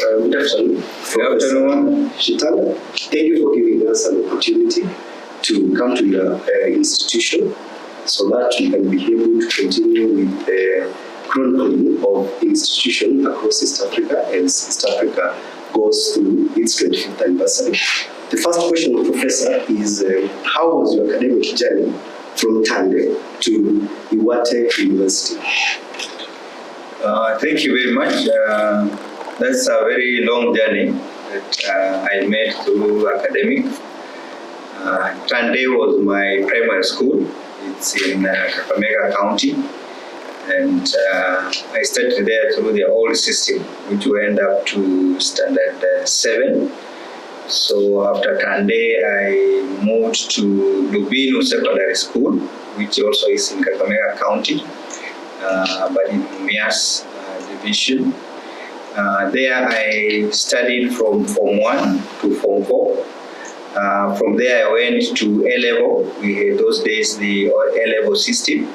Good afternoon. Good afternoon. Shitana, thank you for giving us an opportunity to come to your institution so that we can be able to continue with the chronicling of institution across East Africa as East Africa goes through its 25th anniversary. The first question, Professor, is how was your academic journey from Tande to Iwate University? Thank you very much. That's a very long journey that I made through academic. Tande was my primary school. It's in Kakamega County. And I started there through the old system, which went up to standard 7. So after Tande, I moved to Lubinu Secondary School, which also is in Kakamega County, but in Mias division. There I studied from Form 1 to Form 4. From there I went to A-level. We had those days the A-level system.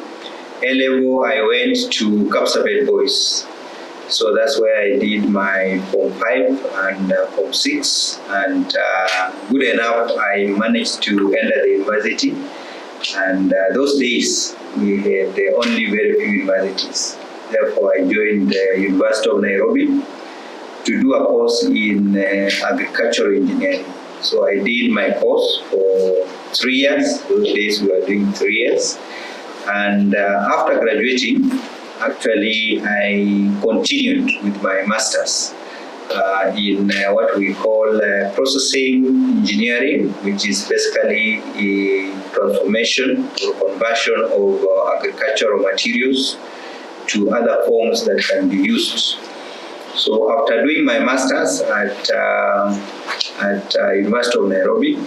A-level I went to Kapsabet Boys. So that's where I did my Form 5 and Form 6. And good enough, I managed to enter the university. And those days, we had only very few universities. Therefore, I joined the University of Nairobi to do a course in agricultural engineering. So I did my course for 3 years. Those days we were doing 3 years. And after graduating, actually, I continued with my master's in what we call processing engineering, which is basically a transformation or conversion of agricultural materials to other forms that can be used. So after doing my master's at University of Nairobi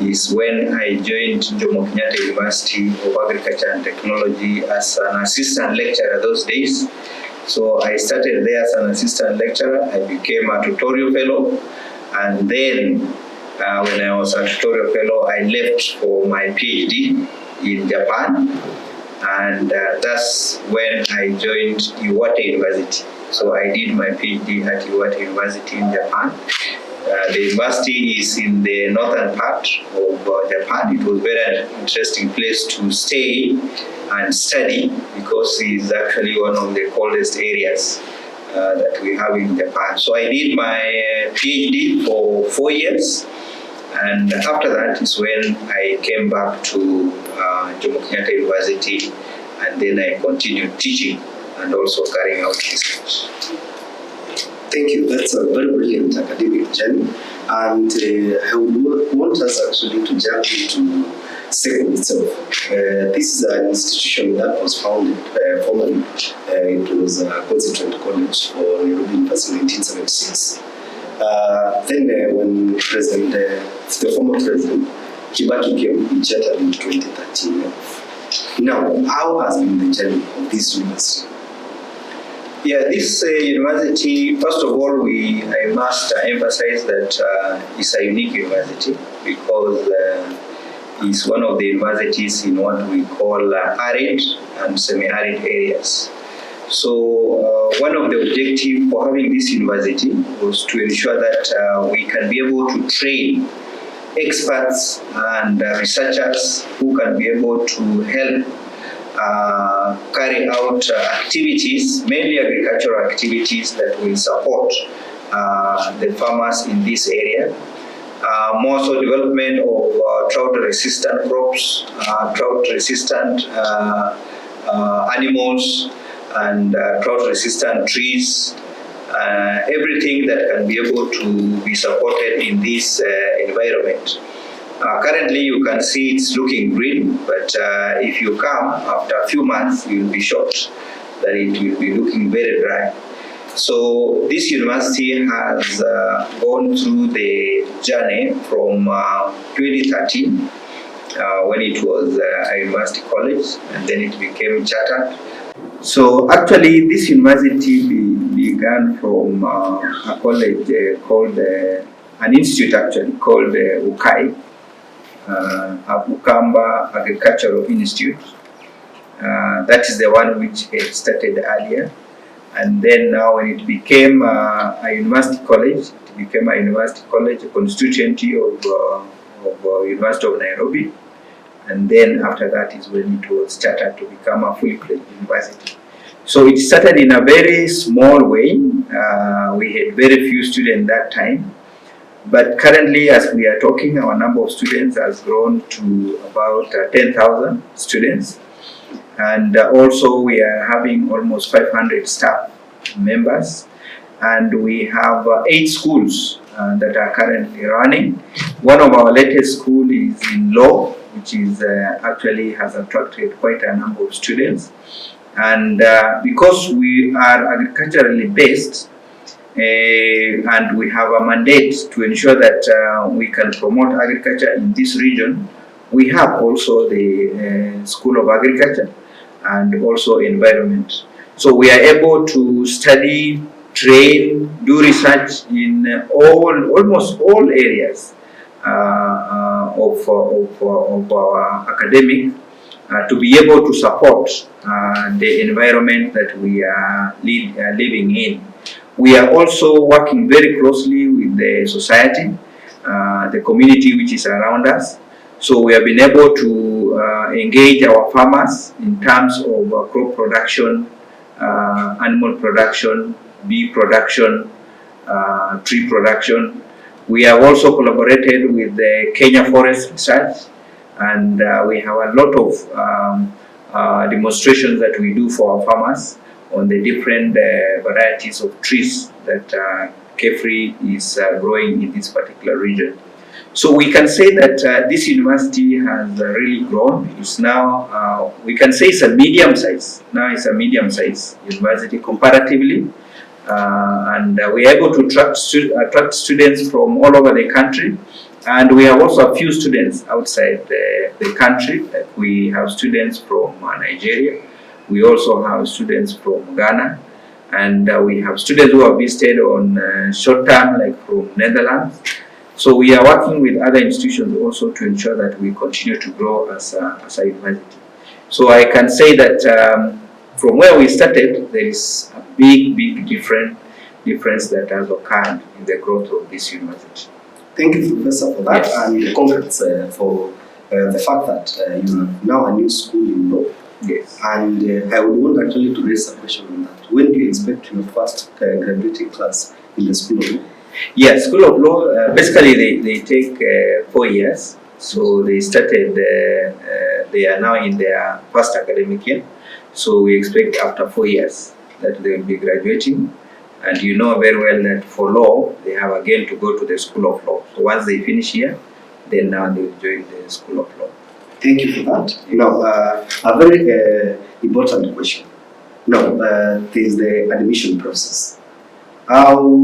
is when I joined Jomo Kenyatta University of Agriculture and Technology as an assistant lecturer those days. So I started there as an assistant lecturer. I became a tutorial fellow. And then when I was a tutorial fellow, I left for my PhD in Japan. And that's when I joined Iwate University. So I did my PhD at Iwate University in Japan. The university is in the northern part of Japan. It was a very interesting place to stay and study because it's actually one of the coldest areas that we have in Japan. So I did my PhD for 4 years, and after that is when I came back to Jomo Kenyatta University, and then I continued teaching and also carrying out research. Thank you. That's a very brilliant academic journey. And I would want us actually to jump into Seku itself. This is an institution that was founded formally. It was a constituent college for Nairobi University in 1976. Then when the former president, Kibaki came, he chatted in 2013. Now, how has been the journey of this university? Yeah, this university, first of all, I must emphasize that it's a unique university because it's one of the universities in what we call arid and semi-arid areas. So one of the objectives for having this university was to ensure that we can be able to train experts and researchers who can be able to help carry out activities, mainly agricultural activities that will support the farmers in this area. More so development of drought-resistant crops, drought-resistant animals, and drought-resistant trees. Everything that can be able to be supported in this environment. Currently, you can see it's looking green, but if you come after a few months, you'll be shocked that it will be looking very dry. So this university has gone through the journey from 2013, when it was a university college, and then it became chartered. So actually, this university began from a college called, an institute actually called UKAI. Ukamba Agricultural Institute. That is the one which had started earlier. And then now when it became a university college, a constituency of University of Nairobi. And then after that is when it was chartered to become a fully fledged university. So it started in a very small way. We had very few students that time. But currently, as we are talking, our number of students has grown to about 10,000 students. And also we are having almost 500 staff members. And we have 8 schools that are currently running. One of our latest schools is in law, which is actually has attracted quite a number of students. And because we are agriculturally based, and we have a mandate to ensure that we can promote agriculture in this region, we have also the School of Agriculture and also Environment. So we are able to study, train, do research in almost all areas of our academic to be able to support the environment that we are living in. We are also working very closely with the society, the community which is around us. So we have been able to engage our farmers in terms of crop production, animal production, bee production, tree production. We have also collaborated with the Kenya Forest Research, and we have a lot of demonstrations that we do for our farmers on the different varieties of trees that Kefri is growing in this particular region. So we can say that this university has really grown. It's now, we can say it's a medium size. Now it's a medium size university comparatively. And we are able to attract students from all over the country. And we have also a few students outside the country. Like we have students from Nigeria. We also have students from Ghana. And we have students who have visited on short term, like from Netherlands. So we are working with other institutions also to ensure that we continue to grow as a university. So I can say that from where we started, there is a big difference that has occurred in the growth of this university. Thank you, Professor, for that, Yes. and congrats for the fact that you have now a new school in law. Yes. And I would want actually to raise a question on that. When do you expect your first graduating class in the School of Law? Yeah, School of Law, basically they take 4 years. So they started, they are now in their first academic year. So we expect after 4 years that they will be graduating. And you know very well that for law, they have again to go to the School of Law. So once they finish here, then now they will join the School of Law. Thank you for that. Now, a very important question. Now, there is the admission process. How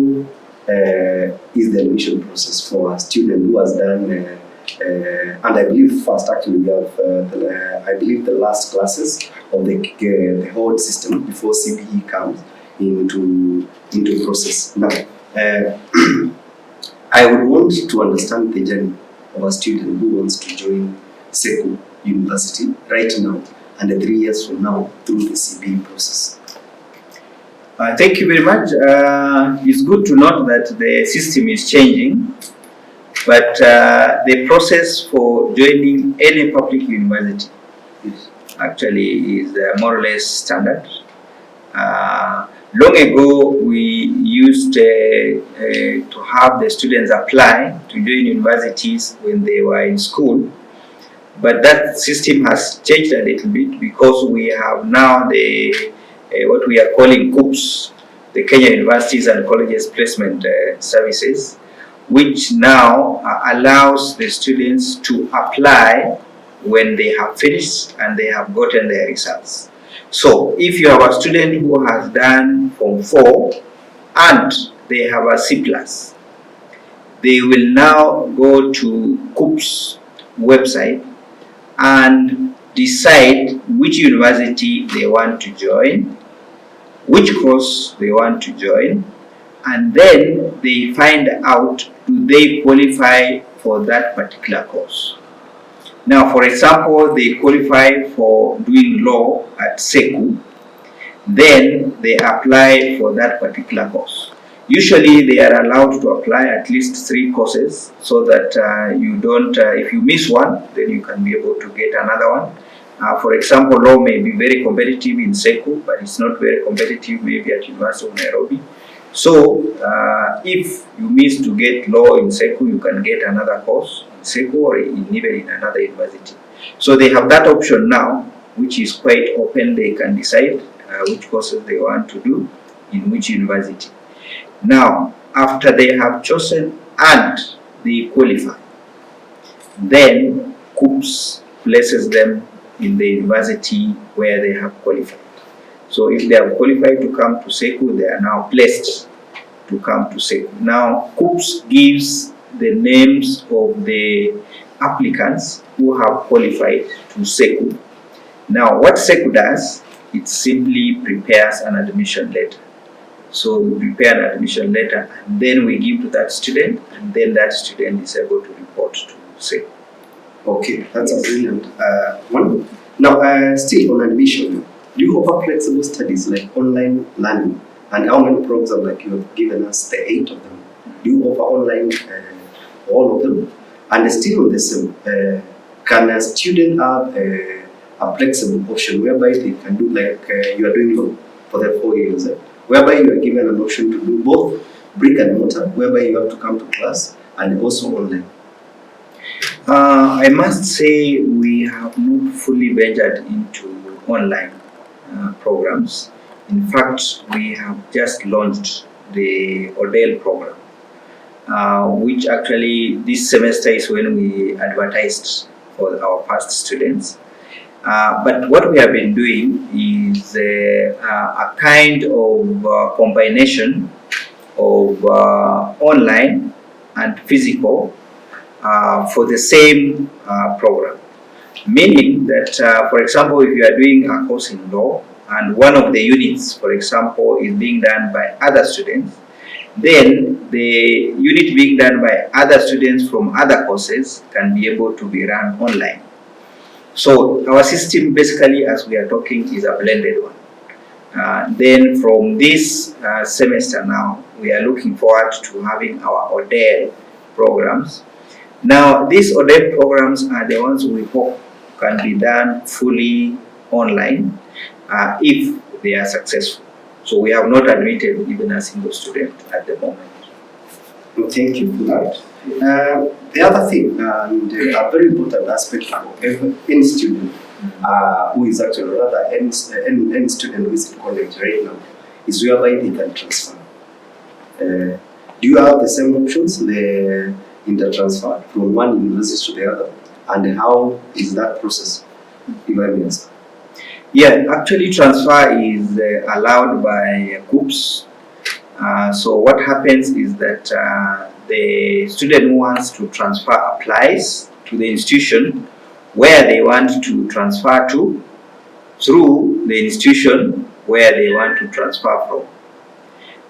is the admission process for a student who has done, and I believe first actually we have, I believe the last classes of the whole system before CBE comes into process. Now, I would want to understand the journey of a student who wants to join Seku University right now and 3 years from now through the CBE process. Thank you very much. It's good to note that the system is changing, but the process for joining any public university actually is more or less standard. Long ago, we used to have the students apply to join universities when they were in school, but that system has changed a little bit because we have now the what we are calling COUPS, the Kenya Universities and Colleges Placement Services, which now allows the students to apply when they have finished and they have gotten their results. So if you have a student who has done Form 4 and they have a C+, they will now go to COUPS website and decide which university they want to join, which course they want to join, and then they find out do they qualify for that particular course. Now, for example, they qualify for doing law at Seku, then they apply for that particular course. Usually they are allowed to apply at least 3 courses so that you don't, if you miss one, then you can be able to get another one. For example, law may be very competitive in Seku, but it's not very competitive maybe at University of Nairobi. So if you miss to get law in Seku, you can get another course in Seku or even in another university. So they have that option now, which is quite open. They can decide which courses they want to do in which university. Now, after they have chosen and they qualify, then KUPS places them in the university where they have qualified. So if they have qualified to come to Seku, they are now placed to come to Seku. Now, KUPS gives the names of the applicants who have qualified to Seku. Now, what Seku does, it simply prepares an admission letter. So we prepare an admission letter and then we give to that student, and then that student is able to report to Seku. Okay, that's a brilliant one. Now, still on admission, do you offer flexible studies like online learning? And how many programs like you have given us, the 8 of them? Do you offer online all of them? And still on the same, can a student have a flexible option whereby they can do like you are doing law for the 4 years, whereby you are given an option to do both brick and mortar, whereby you have to come to class, and also online? I must say we have not fully ventured into online programs. In fact, we have just launched the Odell program, which actually this semester is when we advertised for our first students. But what we have been doing is a kind of combination of online and physical for the same program. Meaning that, for example, if you are doing a course in law and one of the units, for example, is being done by other students, then the unit being done by other students from other courses can be able to be run online. So our system basically, as we are talking, is a blended one. Then from this semester now, we are looking forward to having our Odell programs. Now, these Odell programs are the ones we hope can be done fully online if they are successful. So we have not admitted even a single student at the moment. Well, thank you for that. The other thing, and a very important aspect for any student who is actually rather any student who is in college right now, is whereby they can transfer. Do you have the same options, the inter-transfer from one university to the other? And how is that process? If I may ask. Yeah, actually transfer is allowed by KUPS. So what happens is that the student who wants to transfer applies to the institution where they want to transfer to through the institution where they want to transfer from.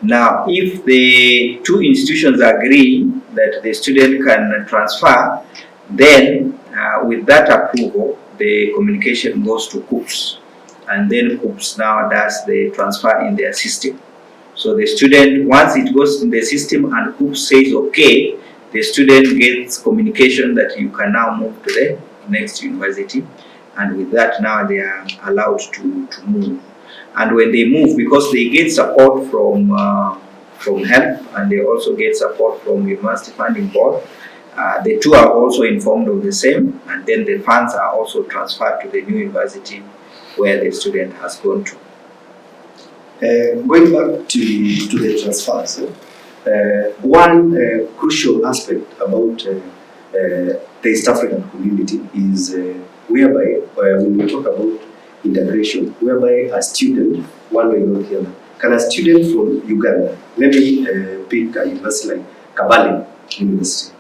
Now, if the two institutions agree that the student can transfer, then with that approval, the communication goes to KUPS, and then KUPS now does the transfer in their system. So the student, once it goes in the system and KUPS says okay, the student gets communication that you can now move to the next university, and with that now they are allowed to move. And when they move, because they get support from HELP and they also get support from University Funding Board, the two are also informed of the same, and then the funds are also transferred to the new university where the student has gone to. Going back to the transfers, one crucial aspect about the East African community is whereby when we talk about integration, whereby a student, one way or the other, can a student from Uganda, let me pick a university like Kabale University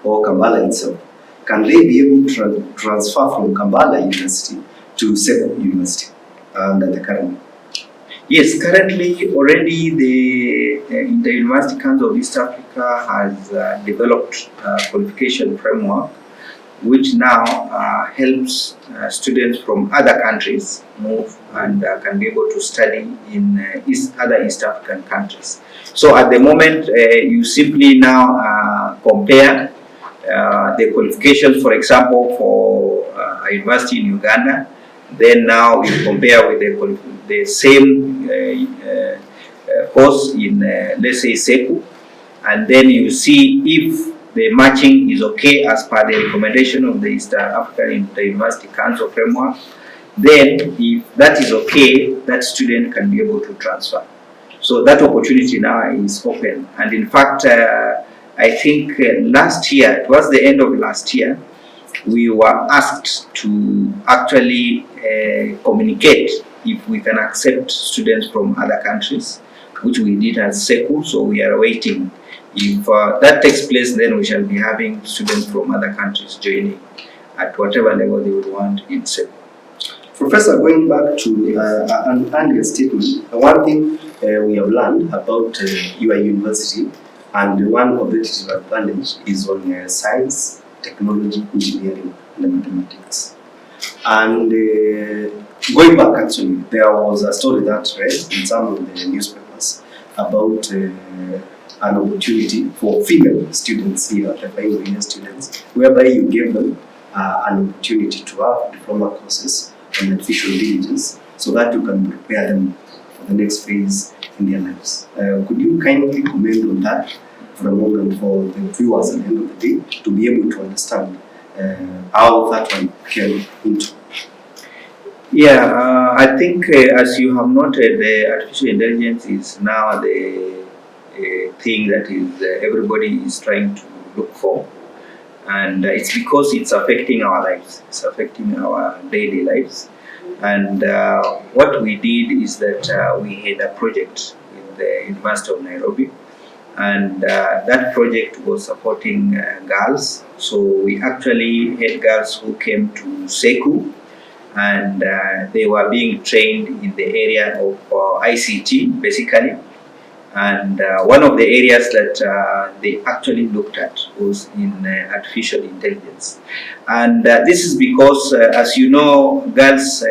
or Kampala itself, can they be able to transfer from Kampala University to Seku University under the current? Yes, currently already the Inter-University Council of East Africa has developed a qualification framework which now helps students from other countries move and can be able to study in other East African countries. So at the moment, you simply now compare the qualifications, for example, for a university in Uganda. Then now you compare with the same course in, let's say, Seku, and then you see if the matching is okay as per the recommendation of the East African University Council framework. Then if that is okay, that student can be able to transfer. So that opportunity now is open. And in fact, I think last year, it was the end of last year, we were asked to actually communicate if we can accept students from other countries, which we did as Seku. So we are waiting. If that takes place, then we shall be having students from other countries joining at whatever level they would want in Seku. Professor, going back to an earlier statement, one thing we have learned about your university, and one competitive advantage is on science, technology, engineering, and mathematics. And going back, actually, there was a story that read in some of the newspapers about an opportunity for female students here, the final year students, whereby you gave them an opportunity to have diploma courses on artificial intelligence so that you can prepare them for the next phase in their lives. Could you kindly comment on that for a moment for the viewers at the end of the day to be able to understand how that one came into? Yeah, I think as you have noted, the artificial intelligence is now the thing that is everybody is trying to look for, and it's because it's affecting our lives, it's affecting our daily lives. And what we did is that we had a project with the University of Nairobi, and that project was supporting girls. So we actually had girls who came to Seku, and they were being trained in the area of ICT basically. And one of the areas that they actually looked at was in artificial intelligence. And this is because, as you know, girls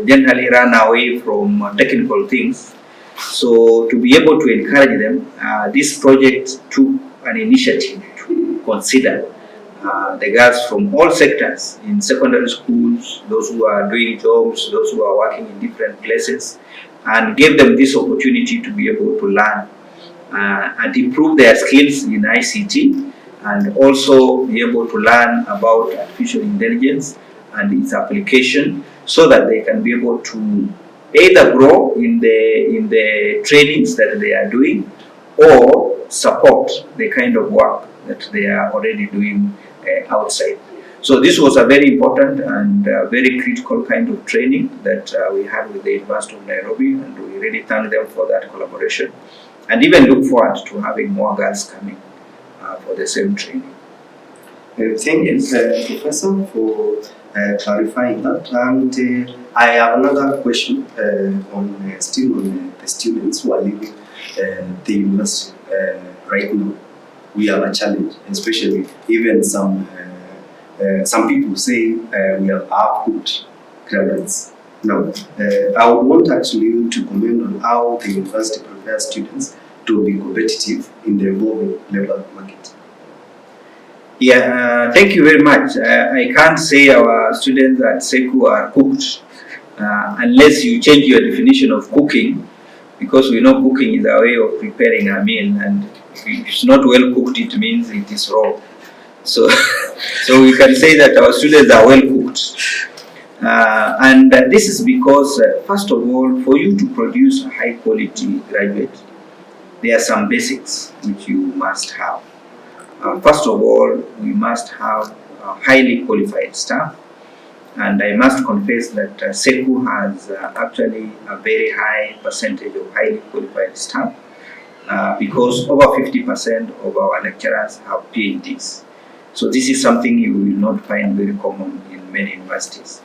generally run away from technical things. So to be able to encourage them, this project took an initiative to consider the girls from all sectors in secondary schools, those who are doing jobs, those who are working in different places, and gave them this opportunity to be able to learn and improve their skills in ICT, and also be able to learn about artificial intelligence and its application, so that they can be able to either grow in the trainings that they are doing, or support the kind of work that they are already doing outside. So this was a very important and very critical kind of training that we had with the University of Nairobi, and we really thank them for that collaboration, and even look forward to having more girls coming for the same training. Thank you, Professor, for clarifying that. And I have another question on still on the students who are leaving the university right now. We have a challenge, especially even some people say we have output graduates. Now, I would want actually you to comment on how the university prepares students to be competitive in the evolving labor market. Yeah, thank you very much. I can't say our students at Seku are cooked unless you change your definition of cooking, because we know cooking is a way of preparing a meal, and if it's not well cooked, it means it is raw. So, so we can say that our students are well cooked. And this is because, first of all, for you to produce a high quality graduate, there are some basics which you must have. First of all, we must have highly qualified staff, and I must confess that Seku has actually a very high percentage of highly qualified staff, because over 50% of our lecturers have PhDs. So this is something you will not find very common in many universities.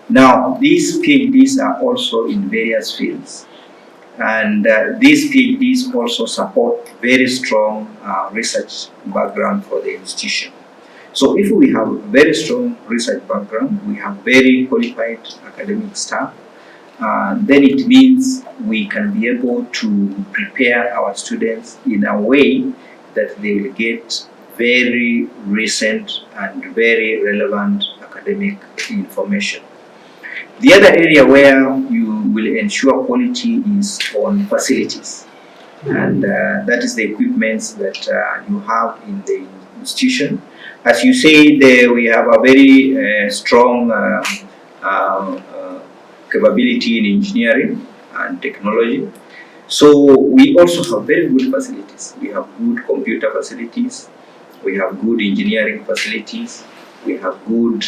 Now, these PhDs are also in various fields, and these PhDs also support very strong research background for the institution. So if we have very strong research background, we have very qualified academic staff, then it means we can be able to prepare our students in a way that they will get very recent and very relevant academic information. The other area where you will ensure quality is on facilities, and that is the equipments that you have in the institution. As you say, we have a very strong capability in engineering and technology. So we also have very good facilities. We have good computer facilities, we have good engineering facilities, we have good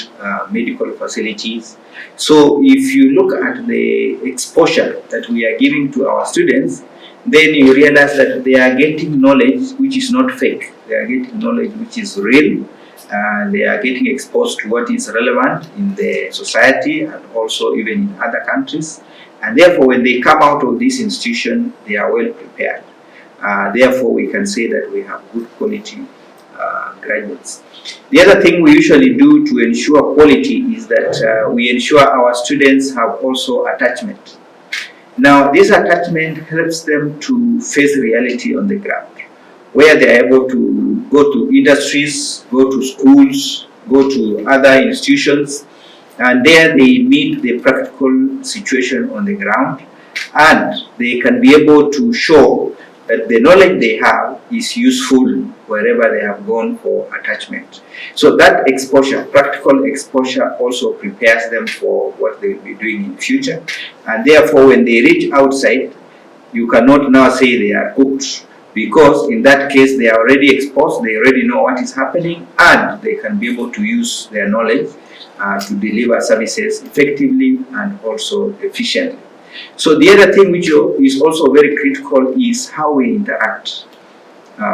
medical facilities. So if you look at the exposure that we are giving to our students, then you realize that they are getting knowledge which is not fake. They are getting knowledge which is real. They are getting exposed to what is relevant in the society and also even in other countries. And therefore, when they come out of this institution, they are well prepared. Therefore, we can say that we have good quality graduates. The other thing we usually do to ensure quality is that we ensure our students have also attachment. Now, this attachment helps them to face reality on the ground, where they are able to go to industries, go to schools, go to other institutions, and there they meet the practical situation on the ground, and they can be able to show that the knowledge they have is useful wherever they have gone for attachment. So that exposure, practical exposure, also prepares them for what they will be doing in future. And therefore, when they reach outside, you cannot now say they are cooked, because in that case they are already exposed, they already know what is happening, and they can be able to use their knowledge to deliver services effectively and also efficiently. So the other thing which is also very critical is how we interact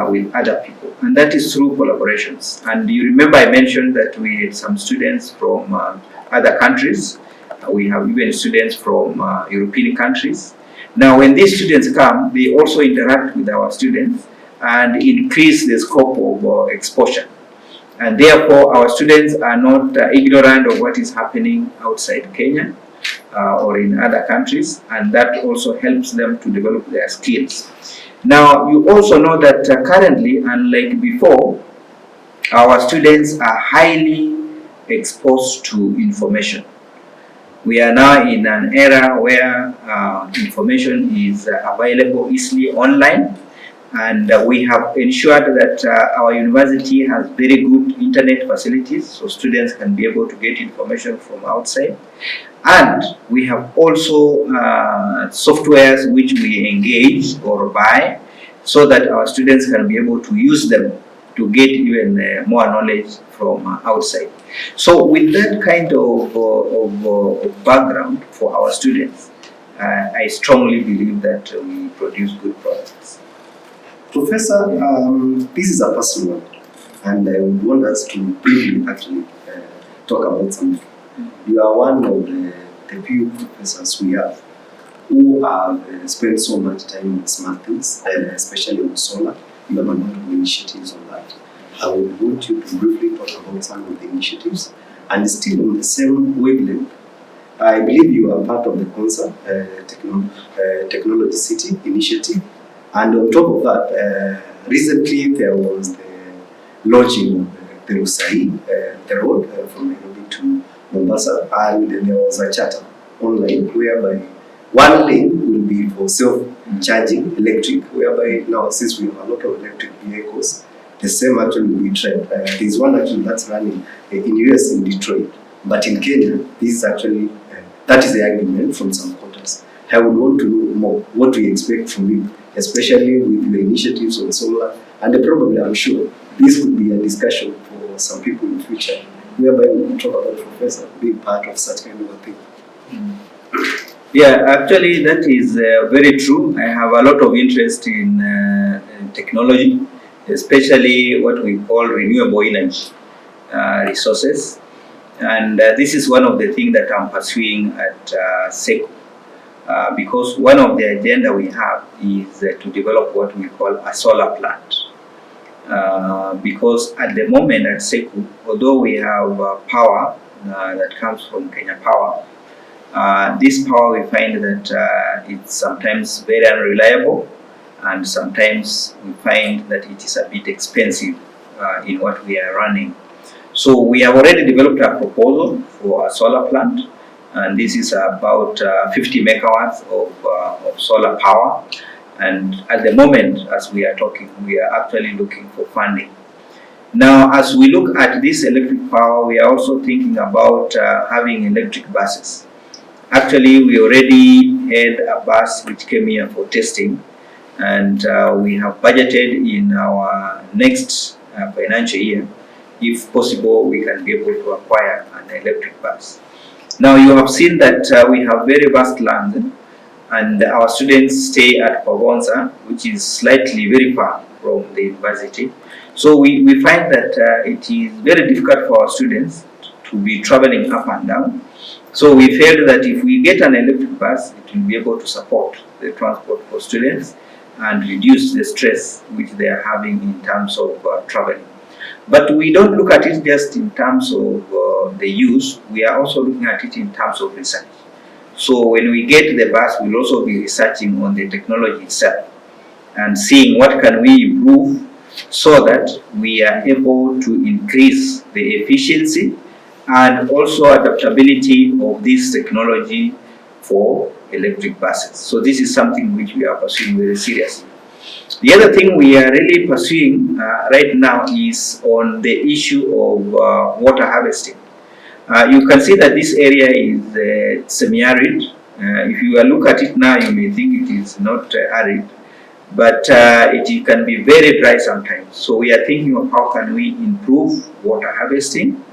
with other people, and that is through collaborations. And you remember I mentioned that we had some students from other countries. We have even students from European countries. Now when these students come, they also interact with our students and increase the scope of exposure. And therefore our students are not ignorant of what is happening outside Kenya or in other countries, and that also helps them to develop their skills. Now you also know that currently, unlike before, our students are highly exposed to information. We are now in an era where information is available easily online, and we have ensured that our university has very good internet facilities, so students can be able to get information from outside. And we have also softwares which we engage or buy, so that our students can be able to use them to get even more knowledge from outside. So with that kind of background for our students, I strongly believe that we produce good products. Professor, this is a personal one, and I would want us to briefly actually talk about something. You are one of the few professors we have who have spent so much time on smart things, especially on solar. You have a lot of initiatives on that. I would want you to briefly talk about some of the initiatives, and still on the same wavelength. I believe you are part of the CONSA Technology City initiative, and on top of that, recently there was the launching of the Rusai, the road from Nairobi to Mombasa, and there was a charter online whereby one lane will be for self-charging electric, whereby now since we have a lot of electric vehicles, the same actually will be tried. There is one actually that's running in US in Detroit, but in Kenya, this is actually, that is the argument from some quarters. I would want to know more what we expect from you, especially with the initiatives on solar, and probably I'm sure this could be a discussion for some people in the future, whereby we can talk about professor being part of such kind of a thing. Yeah, actually that is very true. I have a lot of interest in technology, especially what we call renewable energy resources. And this is one of the things that I'm pursuing at Seku. Because one of the agenda we have is to develop what we call a solar plant. because at the moment at Seku, although we have power that comes from Kenya Power, this power we find that it's sometimes very unreliable, and sometimes we find that it is a bit expensive in what we are running. So we have already developed a proposal for a solar plant, and this is about 50 megawatts of solar power. And at the moment, as we are talking, we are actually looking for funding. Now, as we look at this electric power, we are also thinking about having electric buses. Actually, we already had a bus which came here for testing, and we have budgeted in our next financial year. If possible, we can be able to acquire an electric bus. Now, you have seen that we have very vast land, and our students stay at Pavonza, which is slightly very far from the university. So we find that it is very difficult for our students to be traveling up and down. So we felt that if we get an electric bus, it will be able to support the transport for students and reduce the stress which they are having in terms of traveling. But we don't look at it just in terms of the use, we are also looking at it in terms of research. So when we get the bus, we'll also be researching on the technology itself and seeing what can we improve so that we are able to increase the efficiency and also adaptability of this technology for electric buses. So this is something which we are pursuing very seriously. The other thing we are really pursuing right now is on the issue of water harvesting. You can see that this area is semi-arid. If you look at it now, you may think it is not arid, but it can be very dry sometimes. So we are thinking of how can we improve water harvesting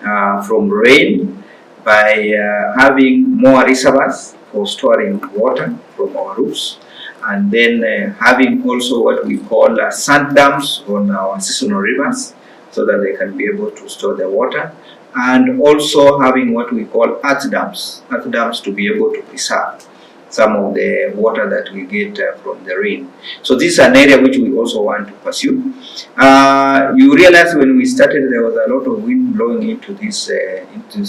from rain by having more reservoirs for storing water from our roofs, and then having also what we call sand dams on our seasonal rivers so that they can be able to store the water, and also having what we call earth dams to be able to preserve some of the water that we get from the rain. So this is an area which we also want to pursue. You realize when we started there was a lot of wind blowing into this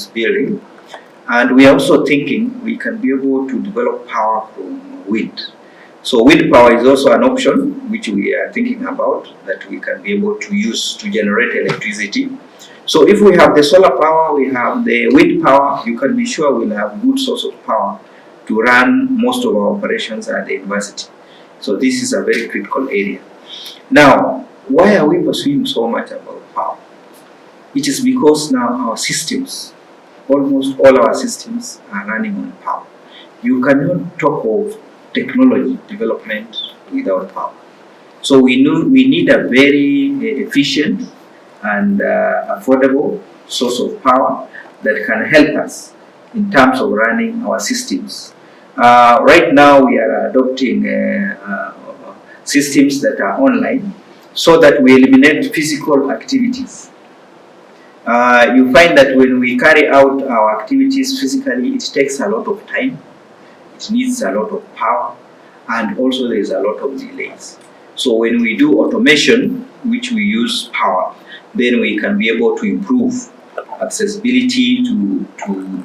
building, and we are also thinking we can be able to develop power from wind. So wind power is also an option which we are thinking about that we can be able to use to generate electricity. So if we have the solar power, we have the wind power, you can be sure we'll have good source of power to run most of our operations at the university. So this is a very critical area. Now, why are we pursuing so much about power? It is because now our systems, almost all our systems are running on power. You cannot talk of technology development without power. So we need a very efficient and affordable source of power that can help us in terms of running our systems. Right now we are adopting systems that are online so that we eliminate physical activities. You find that when we carry out our activities physically, it takes a lot of time, it needs a lot of power, and also there is a lot of delays. So when we do automation, which we use power, then we can be able to improve accessibility to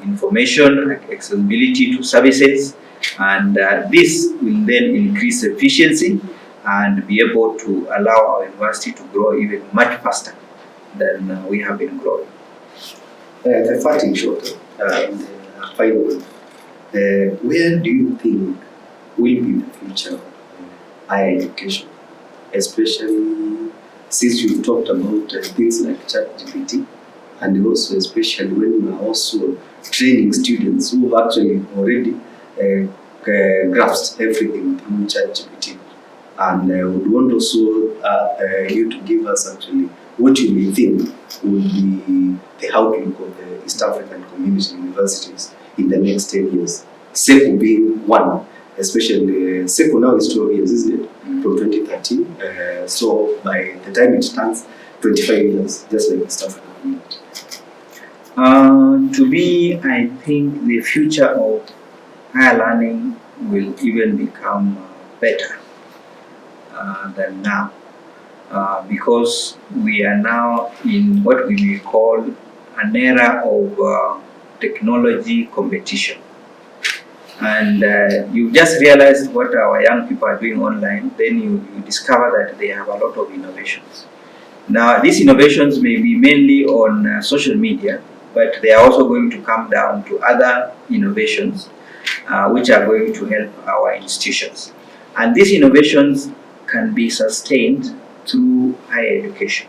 information, accessibility to services, and this will then increase efficiency and be able to allow our university to grow even much faster than we have been growing. The fighting short, final, where do you think will be the future of higher education, especially since you talked about things like ChatGPT, and also especially when you are also training students who have actually already grasped everything through ChatGPT, and would want also you to give us actually what you may think would be the outlook of the East African community universities in the next 10 years. Seku being one, especially Seku now is 12 years, isn't it? From 2013. So by the time it turns 25 years, just like East African community. To me, I think the future of higher learning will even become better than now. because we are now in what we may call an era of technology competition. And you just realize what our young people are doing online, then you discover that they have a lot of innovations. Now, these innovations may be mainly on social media, but they are also going to come down to other innovations which are going to help our institutions. And these innovations can be sustained through higher education.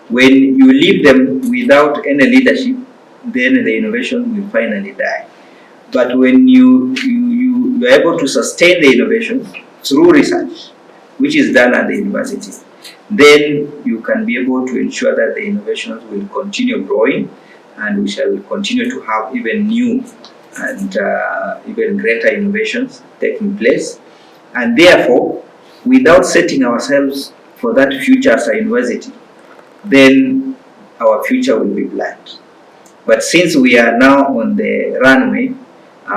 When you leave them without any leadership, then the innovation will finally die. But when you are able to sustain the innovation through research, which is done at the university, then you can be able to ensure that the innovations will continue growing, and we shall continue to have even new and even greater innovations taking place. And therefore, without setting ourselves for that future as a university, then our future will be blind. But since we are now on the runway,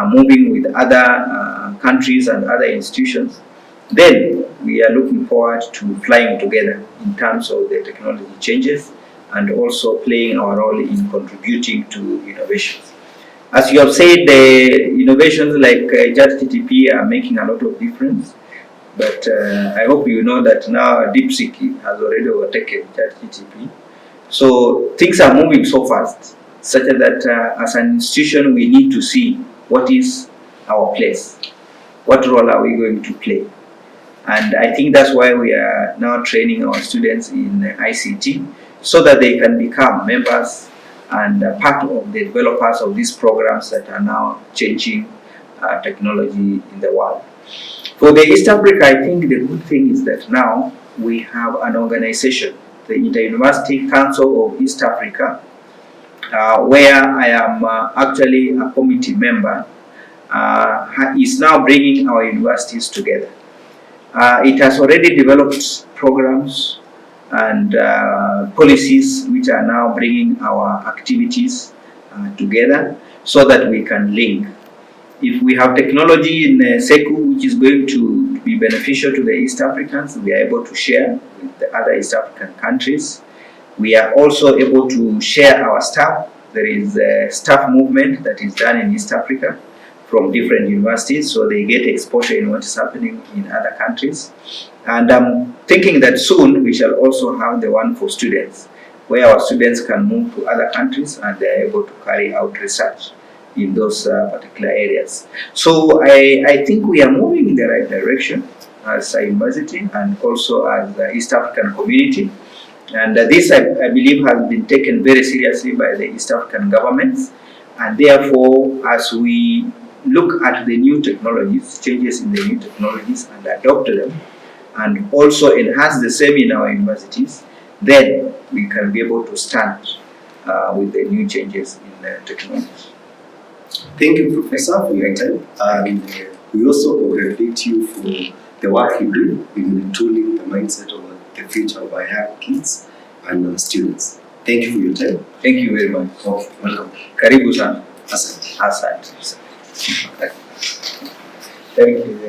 moving with other countries and other institutions, then we are looking forward to flying together in terms of the technology changes and also playing our role in contributing to innovations. As you have said, the innovations like ChatGPT are making a lot of difference, but I hope you know that now DeepSeek has already overtaken ChatGPT. So things are moving so fast, such that as an institution we need to see what is our place, what role are we going to play. And I think that's why we are now training our students in ICT so that they can become members and part of the developers of these programs that are now changing technology in the world. For the East Africa, I think the good thing is that now we have an organization, the Inter-University Council of East Africa, where I am actually a committee member, is now bringing our universities together. It has already developed programs and policies which are now bringing our activities together so that we can link. If we have technology in Seku which is going to be beneficial to the East Africans, we are able to share with the other East African countries. We are also able to share our staff. There is a staff movement that is done in East Africa from different universities, so they get exposure in what is happening in other countries. And I'm thinking that soon we shall also have the one for students, where our students can move to other countries and they are able to carry out research in those particular areas. So I think we are moving in the right direction as a university and also as the East African community. And this, I believe, has been taken very seriously by the East African governments. And therefore, as we look at the new technologies, changes in the new technologies, and adopt them, and also enhance the same in our universities, then we can be able to stand with the new changes in the technology. Thank you, Professor, for your time. And we also congratulate you for the work you do in retooling the mindset of the future of our young kids and students. Thank you for your time. Thank you very much. Oh, welcome. Karibu sana. Asante. Asante. Thank you.